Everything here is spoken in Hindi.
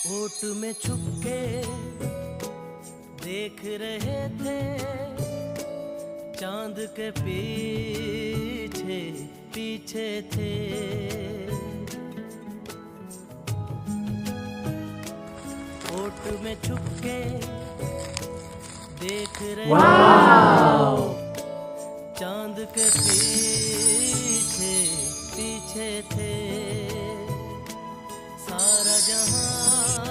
ओट में छुपके देख रहे थे, चांद के पीछे पीछे थे। ओट में छुपके देख रहे थे, चांद के पीछे पीछे थे। सारा जहां